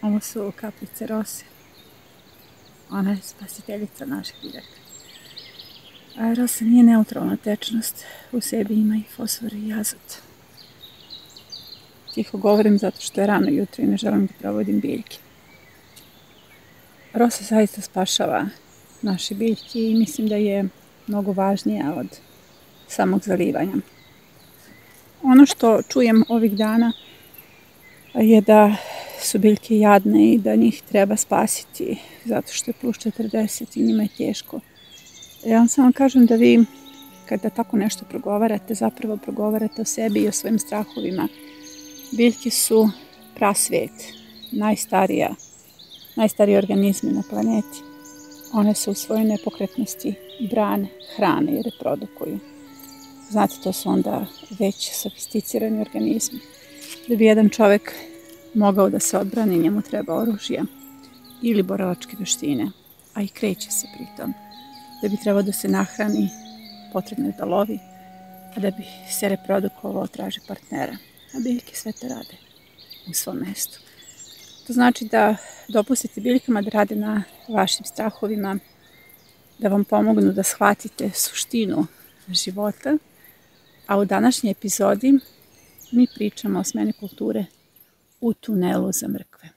Ovo su kapljice rose. Ona je spasiteljica naših biljaka. Rosa nije neutralna tečnost. U sebi ima i fosfor i azot. Tiho govorim zato što je rano jutro i ne želim da provodim biljke. Rosa zaista spašava naše biljke i mislim da je mnogo važnija od samog zalivanja. Ono što čujem ovih dana je da su biljke jadne i da njih treba spasiti zato što je plus 40 i njima je teško. Ja vam samo kažem da vi kada tako nešto progovarate, zapravo progovarate o sebi i o svojim strahovima. Biljke su prasvet, najstariji organizmi na planeti. One se u svojoj nepokretnosti brane, hrane i reprodukuju. Znate, to su onda već sofisticirani organizmi. Da bi jedan čovjek mogao da se odbrani, njemu treba oružje ili borilačke veštine, a i kreće se pritom. Da bi trebao da se nahrani, potrebno je da lovi, a da bi se reprodukovao, traži partnera. A biljke sve to rade u svom mestu. To znači da dopustite biljkama da rade na vašim strahovima, da vam pomognu da shvatite suštinu života. A u današnjoj epizodi mi pričamo o smeni kulture u tunelu za mrkve.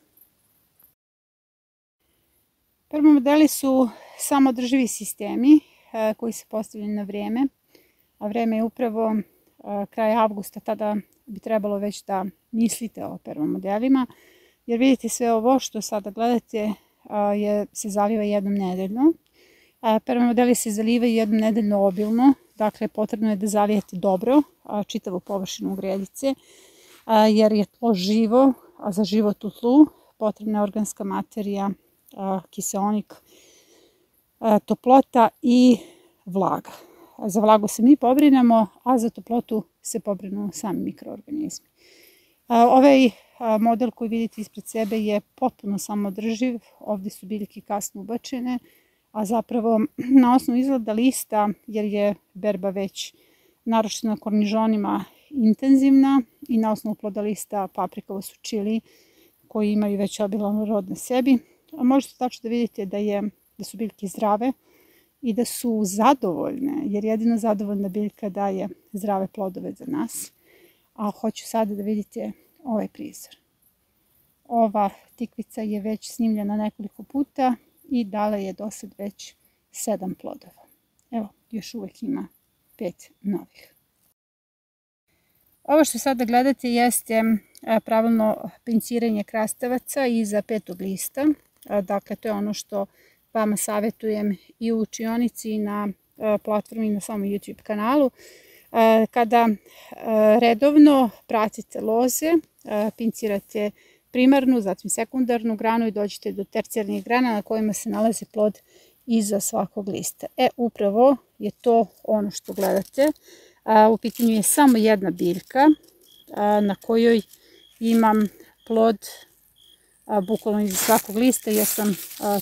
Prvi modeli su samoodrživi sistemi koji se postavljaju na vreme, a vreme je upravo kraj avgusta, tada bi trebalo već da mislite o prvom modelima, jer vidite sve ovo što sada gledate se zaliva jednom nedeljno. Prvi modeli se zalivaju jednom nedeljno obilno, dakle potrebno je da zalijete dobro čitavu površinu gredice, jer je tlo živo, a za život u tlu potrebna je organska materija, kiseonik, toplota i vlaga. Za vlagu se mi pobrinemo, a za toplotu se pobrinu sami mikroorganizmi. Ovaj model koji vidite ispred sebe je potpuno samoodrživ. Ovdje su biljke kasno ubačene, a zapravo na osnovu izgleda lista, jer je berba već naročito na kornižonima intenzivna, i na osnovu ploda lista paprika, ovo su čili koji imaju već obilan rod na sebi. Možete tačno da vidite da su biljke zdrave i da su zadovoljne, jer jedino zadovoljna biljka daje zdrave plodove za nas. A hoću sada da vidite ovaj prizor. Ova tikvica je već snimljena nekoliko puta i dala je do sad već 7 plodova. Evo, još uvek ima 5 novih. Ovo što sada gledate jeste pravilno pinciranje krastavaca iza 5. lista. Dakle, to je ono što vama savjetujem i u učionici i na platformi i na samom YouTube kanalu. Kada redovno pratite loze, pincirate primarnu, zatim sekundarnu granu i dođete do tercijarnih grana na kojima se nalazi plod iza svakog lista. Upravo je to ono što gledate. U pitanju je samo jedna biljka na kojoj imam plod bukvalno iza svakog lista, jer sam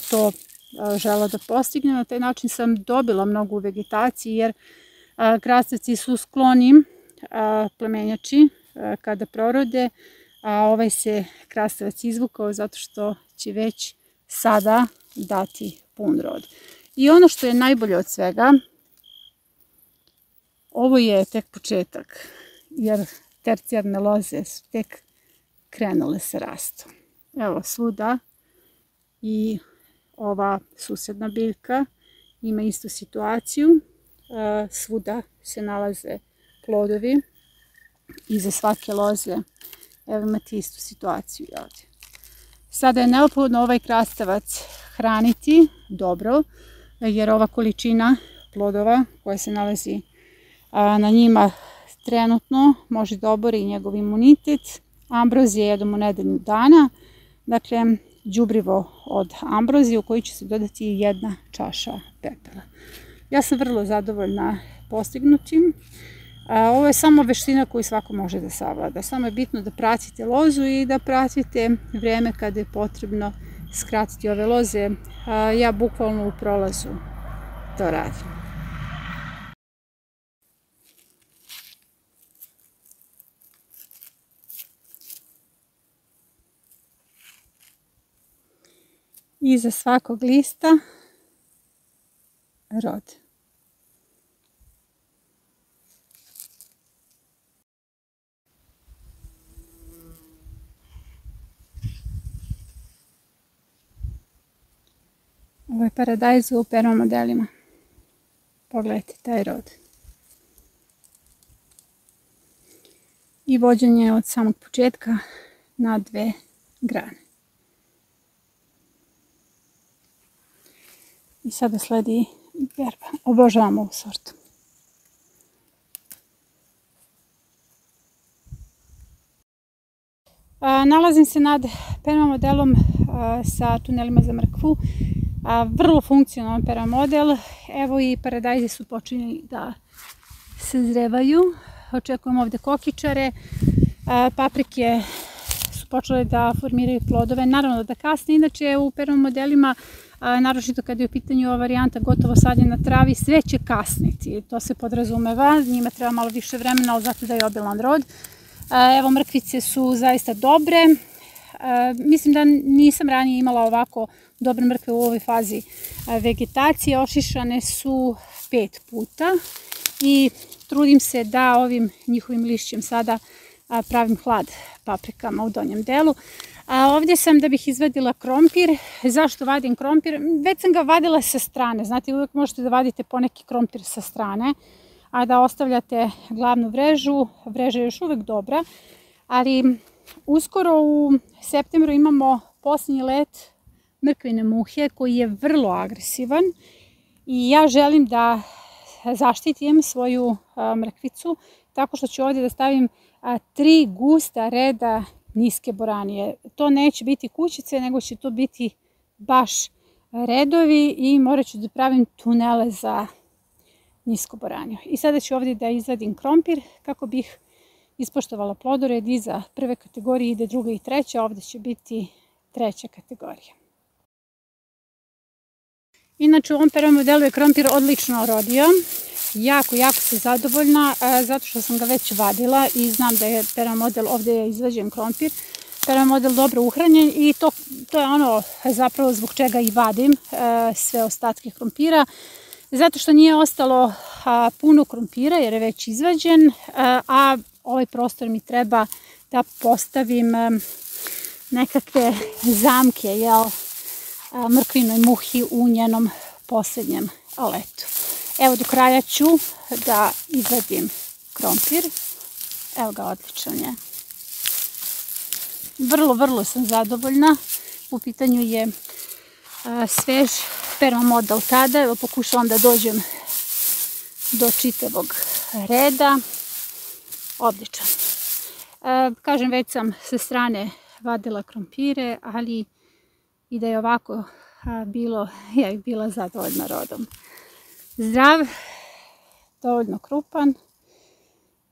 to žela da postignem. Na taj način sam dobila mnogo u vegetaciji, jer krastavci su skloni plemenjači kada prorode, a ovaj se krastavac izvukao zato što će već sada dati pun rod. I ono što je najbolje od svega, ovo je tek početak, jer tercijarne loze su tek krenule sa rastom. Evo svuda, i ova susedna biljka ima istu situaciju. Svuda se nalaze plodovi iza svake loze. Evo imate istu situaciju i ovdje. Sada je neophodno ovaj krastavac hraniti dobro, jer ova količina plodova koja se nalazi na njima trenutno može da obori njegov imunitet. Ambrozije jedemo nedelju dana, dakle đubrivo od ambrozije u koji će se dodati 1 čaša pepela. Ja sam vrlo zadovoljna postignutim. Ovo je samo veština koju svako može da savlada. Samo je bitno da pratite lozu i da pratite vreme kada je potrebno skratiti ove loze. Ja bukvalno u prolazu to radim. iza svakog lista rod. Ovo je paradajz u permamodelima. Pogledajte taj rod. I vođenje od samog početka na 2 grane. I sada sledi berba. Obožavam ovu sortu. Nalazim se nad permamodelom sa tunelima za mrkvu. Vrlo funkcionalan permamodel. Evo i paradajzi su počinjeni da se zrevaju. Očekujem ovdje kokičare. Paprike su počele da formiraju plodove. Naravno da kasne. Inače u permamodelima, naročito kada je u pitanju ova varijanta gotovo sadnje na travi, sve će kasniti. To se podrazumeva. Njima treba malo više vremena, ali zato da je obilan rod. Evo, mrkvice su zaista dobre. Mislim da nisam ranije imala ovako dobre mrkve u ovoj fazi vegetacije. Ošišane su 5 puta i trudim se da ovim njihovim lišćem sada pravim hlad paprikama u donjem delu. Ovdje sam da bih izvadila krompir. Zašto vadim krompir? Već sam ga vadila sa strane. Znate, uvijek možete da vadite poneki krompir sa strane, a da ostavljate glavnu vrežu. Vreža je još uvijek dobra, ali uskoro u septembru imamo posljednji let mrkvine muhe koji je vrlo agresivan i ja želim da zaštitim svoju mrkvicu tako što ću ovdje da stavim 3 gusta reda niske boranije. To neće biti kućice, nego će to biti baš redovi i morat ću da pravim tunele za nisko boraniju. I sada ću ovdje da izvadim krompir kako bih ispoštovala plodored. Iza prve kategorije ide druga i treća, ovdje će biti 3. kategorija. Inače u ovom permamodelu je krompir odlično rodio. Jako sam zadovoljna zato što sam ga već vadila i znam da je permamodel, ovdje je izvađen krompir. Permamodel dobro uhranjen i to je ono zapravo zbog čega i vadim sve ostatke krompira. Zato što nije ostalo puno krompira jer je već izvađen, a ovaj prostor mi treba da postavim nekakve zamke mrkvinoj muhi u njenom posljednjem letu. Evo do kraja ću da izvadim krompir. Evo ga, odličan je. Vrlo sam zadovoljna. U pitanju je svež permamodel tada. Evo pokušavam da dođem do čitavog reda. Odličan. Kažem, već sam sa strane vadila krompire, ali i da je ovako bilo, ja bih bila zadovoljna rodom. Zdrav, dovoljno krupan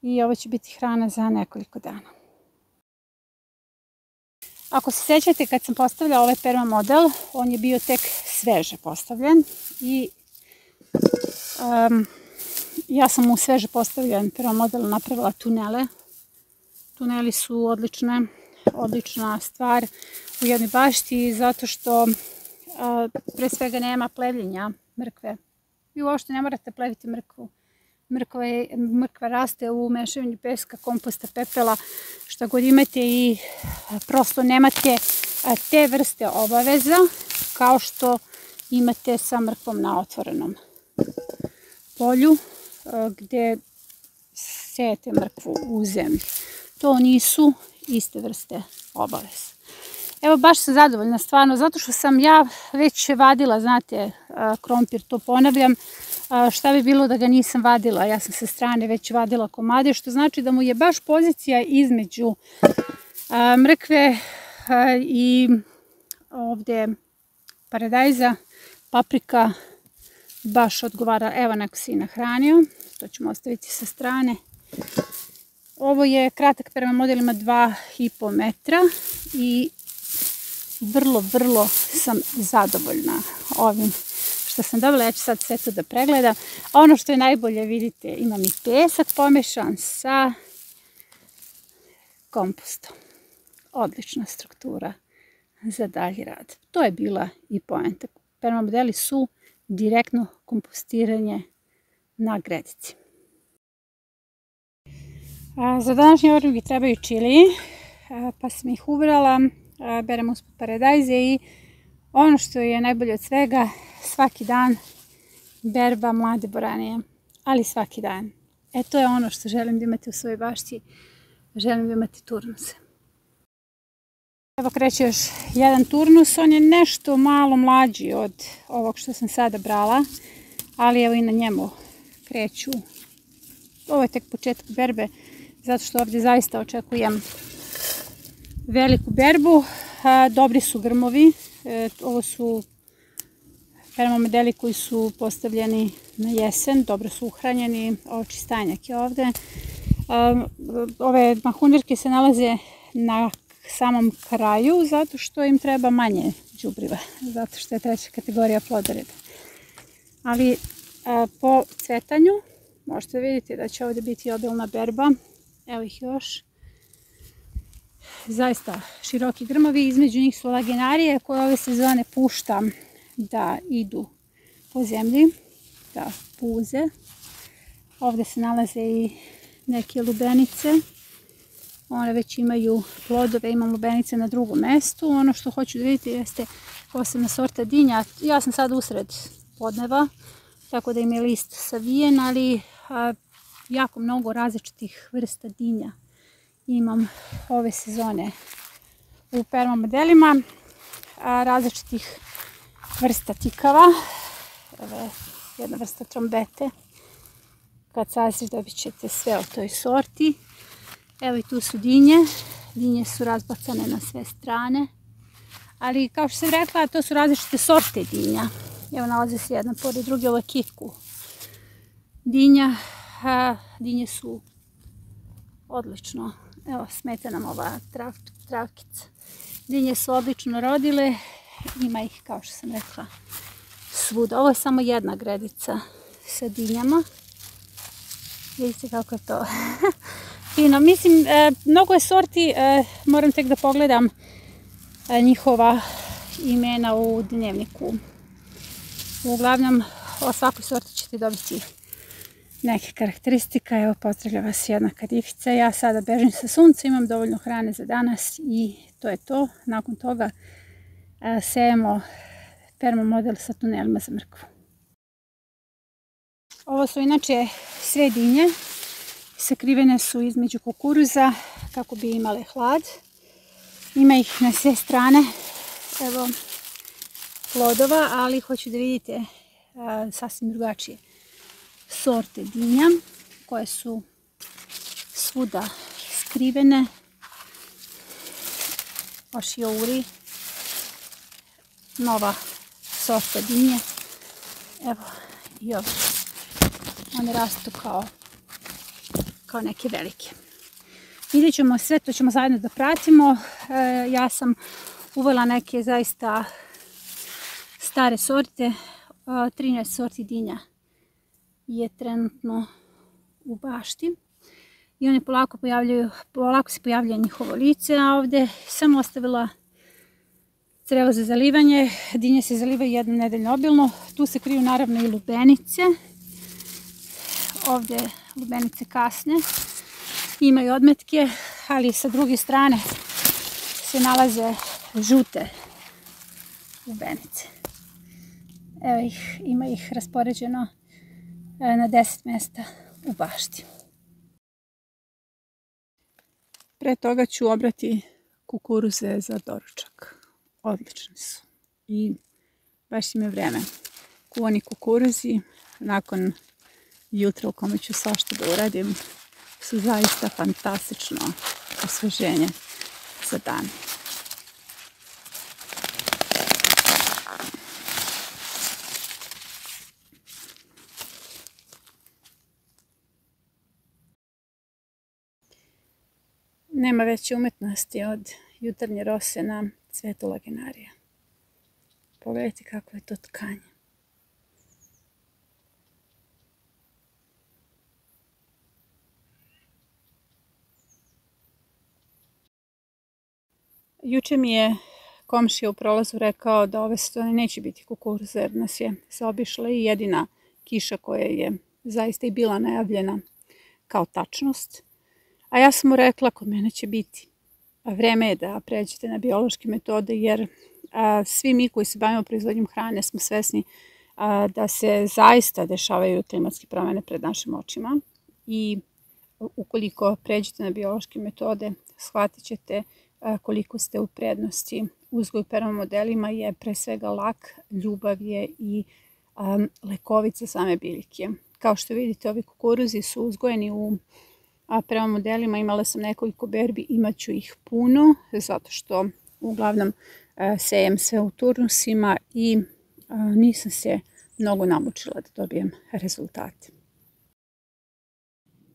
i ovo će biti hrana za nekoliko dana. Ako se sjećate, kad sam postavljala ovaj permamodel, on je bio tek sveže postavljen i ja sam u sveže postavljen permamodel napravila tunele. Tuneli su odlična stvar u jednoj bašti zato što pre svega nema plevljenja mrkve. Vi uopšte ne morate pleviti mrkvu. Mrkva raste u mešavanju peska, komposta, pepela, šta god imate i prosto nemate te vrste obaveza kao što imate sa mrkvom na otvorenom polju gdje sejete mrkvu u zemlji. To nisu iste vrste obaveza. Evo, baš sam zadovoljna stvarno, zato što sam ja već vadila, znate, krompir, to ponavljam. Šta bi bilo da ga nisam vadila? Ja sam sa strane već vadila komade, što znači da mu je baš pozicija između mrkve i ovdje paradajza, paprika baš odgovara. Evo, neko se i nahranio, to ćemo ostaviti sa strane. Ovo je kratak permamodel, ima 2,5 metra i vrlo sam zadovoljna ovim što sam dobila. Ja ću sad sve to da pregledam. Ono što je najbolje, vidite, imam i pesak pomešan sa kompostom. Odlična struktura za dalji rad. To je bila i poenta. Permamodeli su direktno kompostiranje na gredici. Za današnji obrok mi trebaju čiliji, pa sam ih ubrala, berem usput paradajze i ono što je najbolje od svega, svaki dan berba mlade boranije, ali svaki dan. To je ono što želim da imate u svojoj bašti, želim da imate turnuse. Evo kreće još jedan turnus, on je nešto malo mlađi od ovog što sam sada brala, ali evo i na njemu kreću. Ovo je tek početak berbe, zato što ovdje zaista očekujem veliku berbu. Dobri su grmovi, ovo su permamodeli koji su postavljeni na jesen, dobro su uhranjeni, ovo čistanjak je ovdje. Ove mahunirke se nalaze na samom kraju zato što im treba manje đubriva, zato što je treća kategorija plodoreda. Ali po cvetanju možete vidjeti da će ovdje biti obilna berba. Evo ih još. Zaista široki grmovi, između njih su lagenarije koje ove sezone puštam da idu po zemlji, da puze. Ovdje se nalaze i neke lubenice. One već imaju plodove, imam lubenice na drugom mjestu. Ono što hoću da vidite jeste posebna sorta dinja. Ja sam sad usred podneva, tako da im je list savijen, ali jako mnogo različitih vrsta dinja imam ove sezone u permamodelima, različitih vrsta tikava. Evo jedna vrsta trombete. Kad sazriš dobit ćete sve o toj sorti. Evo i tu su dinje. Dinje su razbacane na sve strane. Ali kao što sam rekla, to su različite sorte dinja. Evo nalaze se jedna pored druge, ovo je kitku dinja. Dinje su odlično. Evo smeta nam ova travkica. Dinje su odlično rodile. Ima ih, kao što sam rekla, svuda. Ovo je samo jedna gredica sa dinjama. Vidite kako je to fino. Mislim, mnogo je sorti, moram tek da pogledam njihova imena u dnevniku. Uglavnom, o svakoj sorti ćete dobiti neke karakteristika. Evo, pozdravlja vas jedna kadifica. Ja sada bežim sa sunca, imam dovoljno hrane za danas i to je to. Nakon toga sejemo permamodel sa tunelima za mrkvu. Ovo su inače sve dinje. Sakrivene su između kukuruza kako bi imale hlad. Ima ih na sve strane. Evo plodova, ali hoću da vidite sasvim drugačije sorte dinja koje su svuda skrivene. Ošiori, nova sorta dinje. Evo i ovdje. One rastu kao neke velike. Vidjet ćemo sve, to ćemo zajedno da pratimo. Ja sam uvela neke zaista stare sorte. 13 sorti dinja je trenutno u bašti. I one polako se pojavljaju njihovo lice, a ovdje sam ostavila crevo za zalivanje. Dinje se zalivaju jednom nedeljno obilno. Tu se kriju naravno i lubenice. Ovdje lubenice kasne. Imaju odmetke, ali sa druge strane se nalaze žute lubenice. Evo ih, ima ih raspoređeno na 10 mjesta u bašti. Pre toga ću obrati kukuruze za doručak. Odlični su. I baš im je vreme. Kuvani kukuruzi nakon jutra u kome ću svašta da uradim su zaista fantastično osveženje za dan. Nema veće umetnosti od jutarnje rose na cvetu lagenarija. Pogledajte kako je to tkanje. Juče mi je komšija u prolazu rekao da ove sezone neće biti kukuruza jer nas je zaobišla i jedina kiša koja je zaista i bila najavljena kao tačnost. A ja sam mu rekla, kod mene će biti. Vreme je da pređete na biološke metode jer svi mi koji se bavimo proizvodnjom hrane smo svesni da se zaista dešavaju klimatske promjene pred našim očima i ukoliko pređete na biološke metode shvatit ćete koliko ste u prednosti. Uzgoj permamodelima je pre svega lak, ljubav je i lekovit za same biljke. Kao što vidite, ovi kukuruzi su uzgojeni u permamodelima. Imala sam nekoliko berbi, imaću ih puno zato što uglavnom sejem sve u turnusima i nisam se mnogo namučila da dobijem rezultate.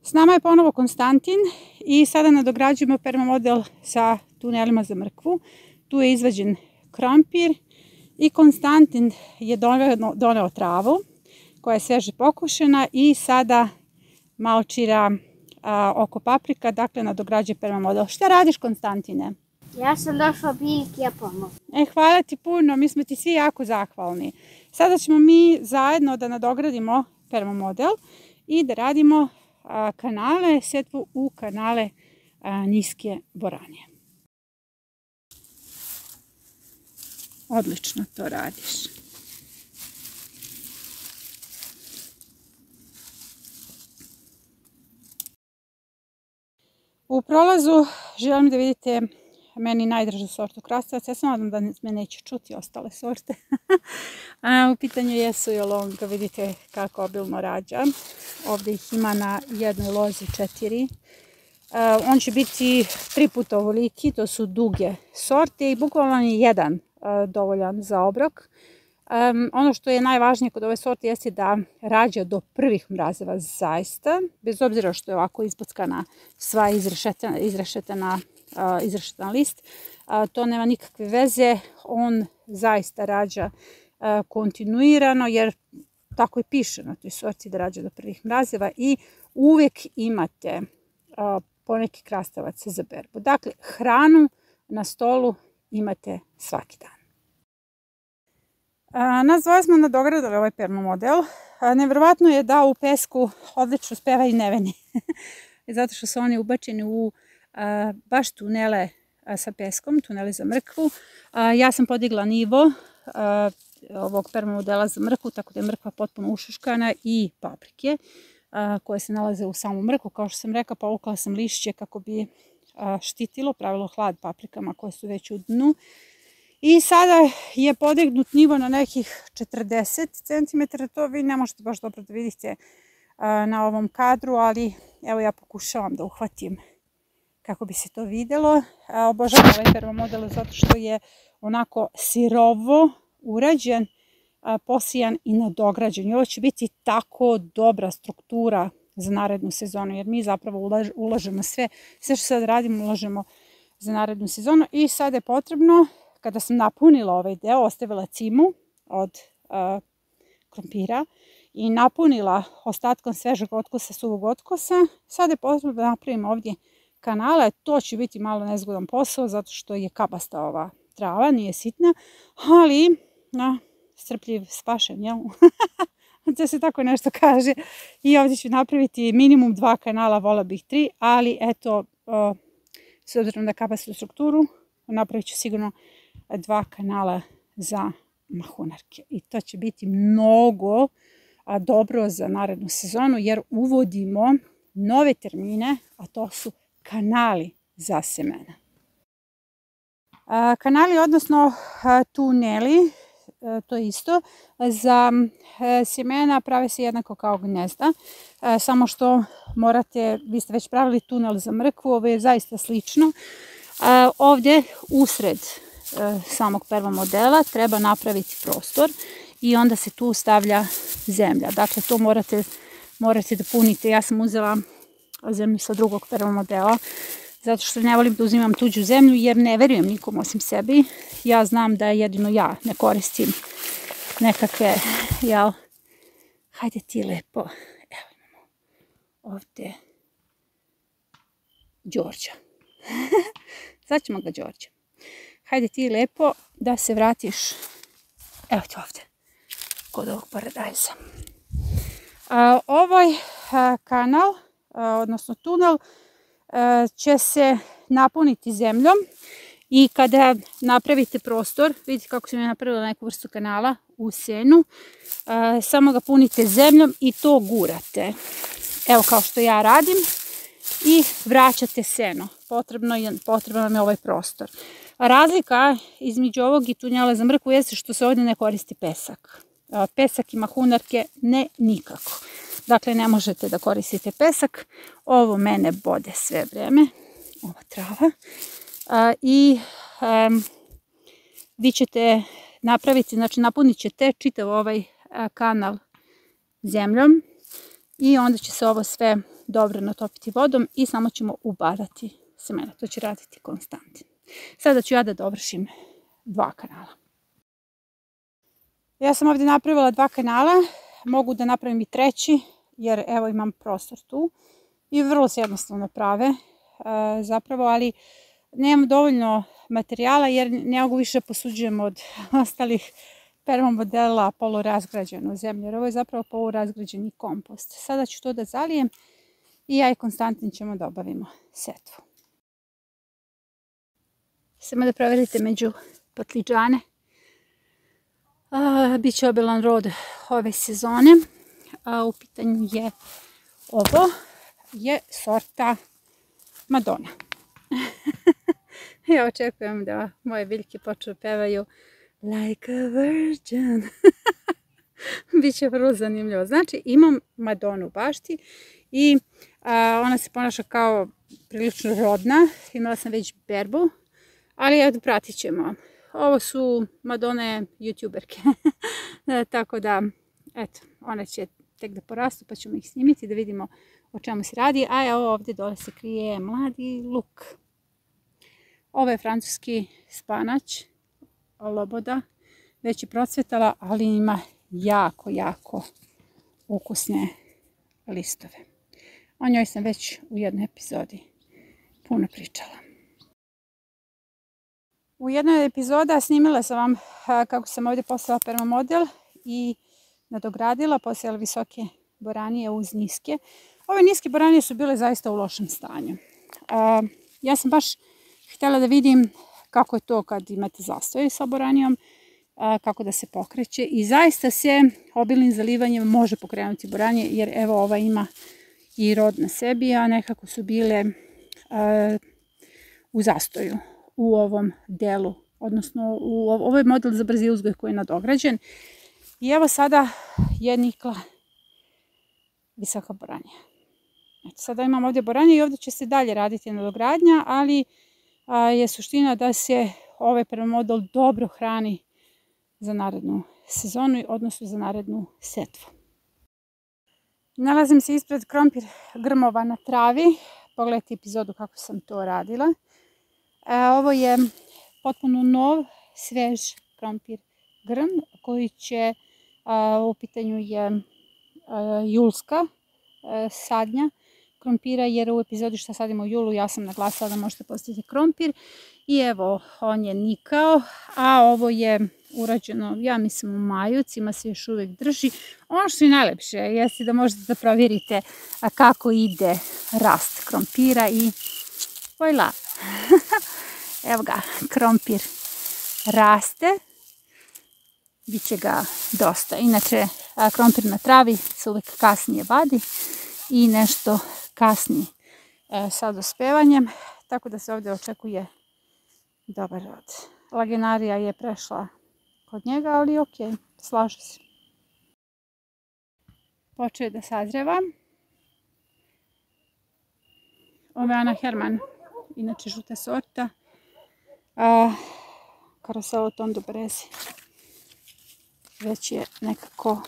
S nama je ponovo Konstantin i sada nadograđujemo permamodel sa tunelima za mrkvu. Tu je izvađen krompir i Konstantin je doneo travu koja je sveže pokošena i sada malčira oko paprika, dakle nadograđuje permamodel. Šta radiš, Konstantine? Ja sam došla biljki ja pomoć. Hvala ti puno, mi smo ti svi jako zahvalni. Sada ćemo mi zajedno da nadogradimo permamodel i da radimo kanale, setvu u kanale niske boranije. Odlično to radiš. U prolazu želim da vidite meni najdražu sortu krastavaca. Ja sam nadam da me neće čuti ostale sorte. U pitanju jesu jolonga, vidite kako obilno rađa. Ovdje ih ima na jednoj lozi 4. On će biti 3 puta ovoliki, to su duge sorte i bukvalno je jedan dovoljan za obrok. Ono što je najvažnije kod ove sorte jeste da rađa do prvih mrazeva zaista, bez obzira što je ovako izbockana sva izrešetana list. To nema nikakve veze, on zaista rađa kontinuirano jer tako i piše na toj sorti da rađa do prvih mrazeva i uvijek imate poneki krastavac za berbu. Dakle, hranu na stolu imate svaki dan. Nas dvoje smo nadogradili ovaj permamodel. Nevjerovatno je da u pesku odlično speva i neveni. Zato što su oni ubačeni u baš tunele sa peskom, tuneli za mrkvu. Ja sam podigla nivo ovog permamodela za mrkvu, tako da je mrkva potpuno ušuškana i paprike koje se nalaze u samom mrkvu. Kao što sam rekla, povukla sam lišće kako bi štitilo, pravilo hlad paprikama koje su već u dnu. I sada je podignut nivo na nekih 40 cm. To vi ne možete baš dobro da vidite na ovom kadru, ali evo ja pokušavam da uhvatim kako bi se to videlo. Obožavam ovaj permamodel zato što je onako sirovo urađen, posijan i nadograđen. I ovo će biti tako dobra struktura za narednu sezonu, jer mi zapravo ulažemo sve što sad radimo ulažemo za narednu sezonu. I sad je potrebno, kada sam napunila ovaj deo, ostavila cimu od krompira i napunila ostatkom svežeg otkosa, suvog otkosa, sad je potrebno da napravim ovdje kanale. To će biti malo nezgodan posao zato što je kabasta ova trava, nije sitna, ali strpljiv spašen, jel? Da se tako nešto kaže. I ovdje ću napraviti minimum 2 kanala, vola bih 3, ali eto, s obzirom da kapastu strukturu, napravit ću sigurno 2 kanala za mahunarke. I to će biti mnogo dobro za narednu sezonu jer uvodimo nove termine, a to su kanali za semena. Kanali, odnosno tuneli, to je isto, za sjemena prave se jednako kao gnezda, samo što morate, vi ste već pravili tunel za mrkvu, ovo je zaista slično. Ovdje usred samog permamodela treba napraviti prostor i onda se tu stavlja zemlja. Dakle, to morate da punite. Ja sam uzela zemlju sa drugog permamodela, zato što ne volim da uzimam tuđu zemlju jer ne verujem nikom osim sebi. Ja znam da jedino ja ne koristim nekakve, jel? Hajde ti lepo. Evo imamo ovdje Đorđa. Sad ćemo ga Đorđa. hajde ti lepo da se vratiš, evo ti ovdje, kod ovog paradajza. Ovaj kanal, odnosno tunel, će se napuniti zemljom i kada napravite prostor, vidite kako sam ja napravila neku vrstu kanala u senu, samo ga punite zemljom i to gurate. Evo kao što ja radim i vraćate seno. Potrebno nam je ovaj prostor. Razlika između ovog i tunjela za mrkvu jeste što se ovdje ne koristi pesak. Pesak i mahunarke ne nikako. Dakle, ne možete da koristite pesak. Ovo mene bode sve vreme. Ova trava. I vi ćete napraviti, znači napunit ćete čitav ovaj kanal zemljom i onda će se ovo sve dobro natopiti vodom i samo ćemo ubadati semena. To će raditi Konstantin. Sada ću ja da dovršim 2 kanala. Ja sam ovdje napravila 2 kanala, mogu da napravim i 3, jer evo imam prostor tu i vrlo se jednostavno prave zapravo, ali nemam dovoljno materijala jer ne mogu više posuđujem od ostalih permamodela polurazgrađenu zemlju, jer ovo je zapravo polurazgrađeni kompost. Sada ću to da zalijem i ja i Konstantin ćemo da obavimo setvu. Samo da proverite među patliđane. Biće obilan rod ove sezone. U pitanju je ovo, je sorta Madonna. Ja očekujem da moje biljke počnu pevaju Like a virgin. Biće vrlo zanimljivo. Znači imam Madonu u bašti i ona se ponaša kao prilično rodna. Imala sam već berbu, ali evo pratit ćemo. Ovo su Madone youtuberke. Tako da, eto, one će tek da porastu pa ćemo ih snimiti da vidimo o čemu se radi. A evo ovdje dole se krije mladi luk. Ovo je francuski spanać, loboda. Već je procvetala, ali ima jako, jako ukusne listove. O njoj sam već u jednoj epizodi puno pričala. U jednoj od epizoda snimila sam vam kako sam ovdje poslala permamodel i nadogradila, posijala visoke boranije uz niske. Ove niske boranije su bile zaista u lošem stanju. Ja sam baš htjela da vidim kako je to kad imate zastoj sa boranijom, kako da se pokreće i zaista se obilnim zalivanjem može pokrenuti boranije, jer evo ova ima i rod na sebi, a nekako su bile u zastoju u ovom delu, odnosno ovo je model za brzi uzgoj koji je nadograđen. I evo sada je nikla visoka boranija. Sada imam ovdje boranije i ovdje će se dalje raditi nadogradnja, ali je suština da se ovaj permamodel dobro hrani za narednu sezonu, odnosno za narednu setvu. Nalazim se ispred krompir grmova na travi. Pogledajte epizodu kako sam to radila. Ovo je potpuno nov, svež krompir grm koji će, u pitanju je julska sadnja krompira, jer u epizodi što sadimo u julu ja sam naglasila da možete postaviti krompir i evo on je nikao, a ovo je urađeno, ja mislim, u maju, cima se još uvijek drži. Ono što je najlepše jeste da možete da provjerite kako ide rast krompira i vojla. Evo ga, krompir raste, bit će ga dosta. Inače, krompir na travi se uvijek kasnije vadi i nešto kasni sa dospevanjem, tako da se ovdje očekuje dobar rod. Lagenarija je prešla kod njega, ali ok, slaže se. Počeo je da sazreva. Ovo je Ana Herman, inače žuta sorta. Karoselo Tondo Brezi. Već je nekako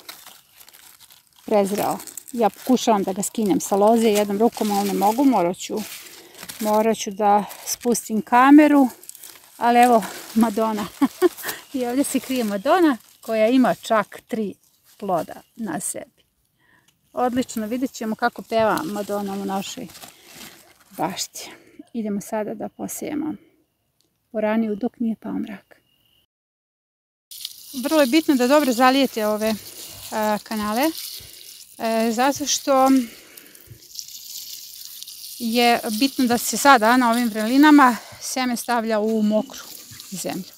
prezreo. Ja pokušavam da ga skinem sa loze jednom rukom, ali ne mogu, morat ću da spustim kameru, ali evo Madonna. I ovdje se krije Madonna koja ima čak 3 ploda na sebi. Odlično, vidjet ćemo kako peva Madonna u našoj bašti. Idemo sada da posijemo poraniju dok nije pao mrak. Vrlo je bitno da dobro zalijete ove kanale, zato što je bitno da se sada na ovim vrelinama seme stavlja u mokru zemlju.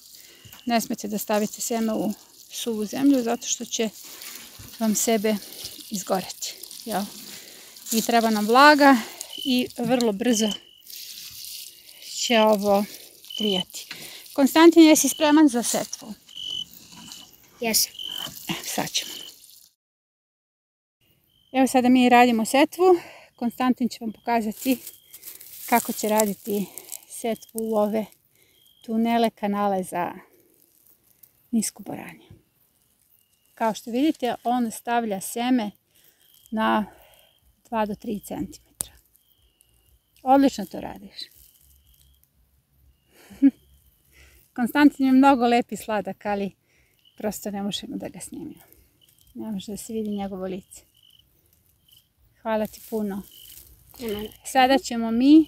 Ne smete da stavite seme u suvu zemlju zato što će vam sebe izgoreti. I treba nam vlaga i vrlo brzo će ovo klijati. Konstantin, jesi spreman za setvu? Jesam. Sad ćemo. Evo sada mi radimo setvu. Konstantin će vam pokazati kako će raditi setvu u ove tunele, kanale za nisku boranju. Kao što vidite, on stavlja seme na 2 do 3 cm. Odlično to radiš. Konstantin je mnogo lep i sladak, ali prosto ne možemo da ga snimimo. Ne može da se vidi njegovo lice. Hvala ti puno. Sada ćemo mi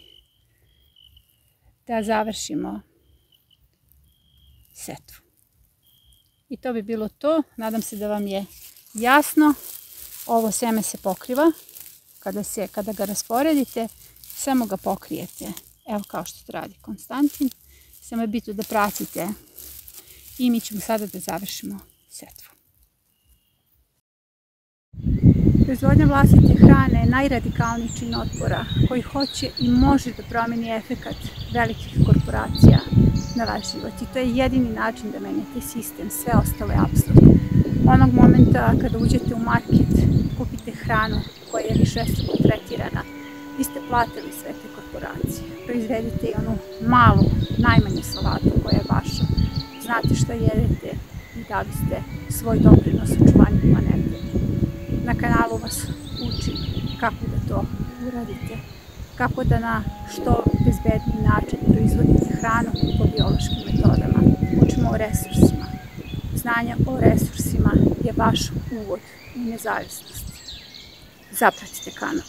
da završimo setvu. I to bi bilo to. Nadam se da vam je jasno. Ovo seme se pokriva. Kada ga rasporedite, samo ga pokrijete. Evo kao što to radi Konstantin. Samo je bitno da pratite. I mi ćemo sada da završimo setvu. Proizvodnja vlastite hrane je najradikalniji čin otpora koji hoće i može da promeni efekat velikih korporacija na vaš život. I to je jedini način da menjate sistem, sve ostalo je apsurd. Onog momenta kada uđete u market, kupite hranu koja je višestruko tretirana, vi ste platili sve te korporacije. Proizvedite i onu malu, najmanju salatu koja je vaša. Znate šta jedete i dali ste svoj doprinos očuvanju planete. Na kanalu vas učim kako da to uradite, kako da na što bezbedniji način proizvodite hranu po biološkim metodama. Učimo o resursima. Znanje o resursima je vaš uvod u nezavisnost. Zapratite kanal.